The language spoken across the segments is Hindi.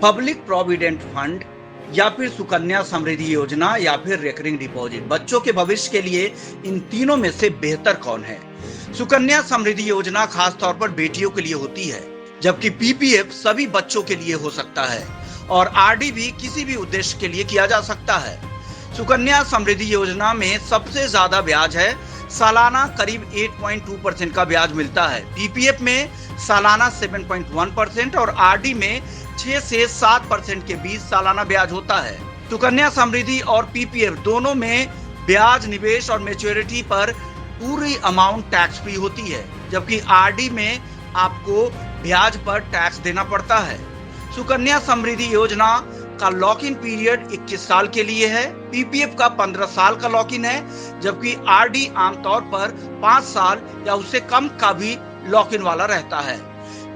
पब्लिक प्रोविडेंट फंड या फिर सुकन्या समृद्धि योजना या फिर रेकरिंग डिपॉजिट, बच्चों के भविष्य के लिए इन तीनों में से बेहतर कौन है? सुकन्या समृद्धि योजना खास तौर पर बेटियों के लिए होती है, जबकि पीपीएफ सभी बच्चों के लिए हो सकता है और आरडी भी किसी भी उद्देश्य के लिए किया जा सकता है। सुकन्या समृद्धि योजना में सबसे ज्यादा ब्याज है, सालाना करीब 8.2% का ब्याज मिलता है। पीपीएफ में सालाना 7.1% और आरडी में 6 से 7% के बीच सालाना ब्याज होता है। सुकन्या समृद्धि और पीपीएफ दोनों में ब्याज, निवेश और मैच्योरिटी पर पूरी अमाउंट टैक्स फ्री होती है, जबकि आरडी में आपको ब्याज पर टैक्स देना पड़ता है। सुकन्या समृद्धि योजना का लॉक इन पीरियड 21 साल के लिए है, पीपीएफ का 15 साल का लॉक इन है, जबकि आरडी आमतौर पर 5 साल या उससे कम का भी लॉक इन वाला रहता है।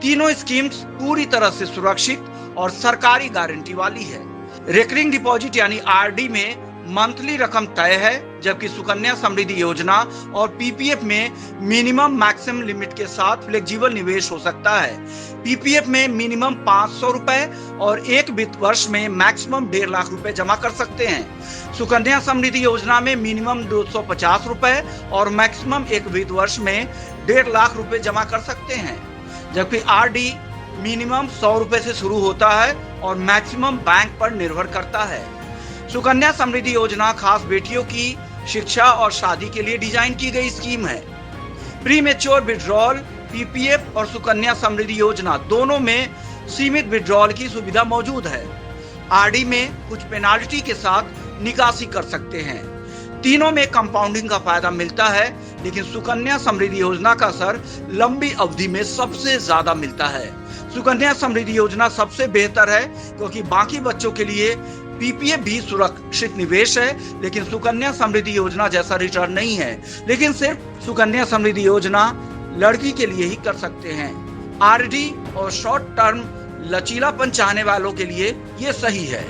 तीनों स्कीम्स पूरी तरह से सुरक्षित और सरकारी गारंटी वाली है। रेकरिंग डिपॉजिट यानी आरडी में मंथली रकम तय है, जबकि सुकन्या समृद्धि योजना और पीपीएफ में मिनिमम मैक्सिमम लिमिट के साथ फ्लेक्सिबल निवेश हो सकता है। पीपीएफ में मिनिमम 500 रुपए और एक वित्त वर्ष में मैक्सिमम 1.5 लाख रुपए जमा कर सकते हैं। सुकन्या समृद्धि योजना में मिनिमम 250 रुपए और मैक्सिमम एक वित्त वर्ष में 1.5 लाख रुपए जमा कर सकते हैं, जबकि आरडी मिनिमम 100 रुपए से शुरू होता है और मैक्सिमम बैंक पर निर्भर करता है। सुकन्या समृद्धि योजना खास बेटियों की शिक्षा और शादी के लिए डिजाइन की गई स्कीम है। प्री मैच्योर विड्रॉल, पीपीएफ और सुकन्या समृद्धि योजना दोनों में सीमित विड्रॉल की सुविधा मौजूद है। आरडी में कुछ पेनाल्टी के साथ निकासी कर सकते हैं। तीनों में कंपाउंडिंग का फायदा मिलता है, लेकिन सुकन्या समृद्धि योजना का असर लंबी अवधि में सबसे ज्यादा मिलता है। सुकन्या समृद्धि योजना सबसे बेहतर है क्योंकि बाकी बच्चों के लिए पीपीएफ भी सुरक्षित निवेश है, लेकिन सुकन्या समृद्धि योजना जैसा रिटर्न नहीं है। लेकिन सिर्फ सुकन्या समृद्धि योजना लड़की के लिए ही कर सकते हैं। आरडी और शॉर्ट टर्म लचीलापन चाहने वालों के लिए ये सही है।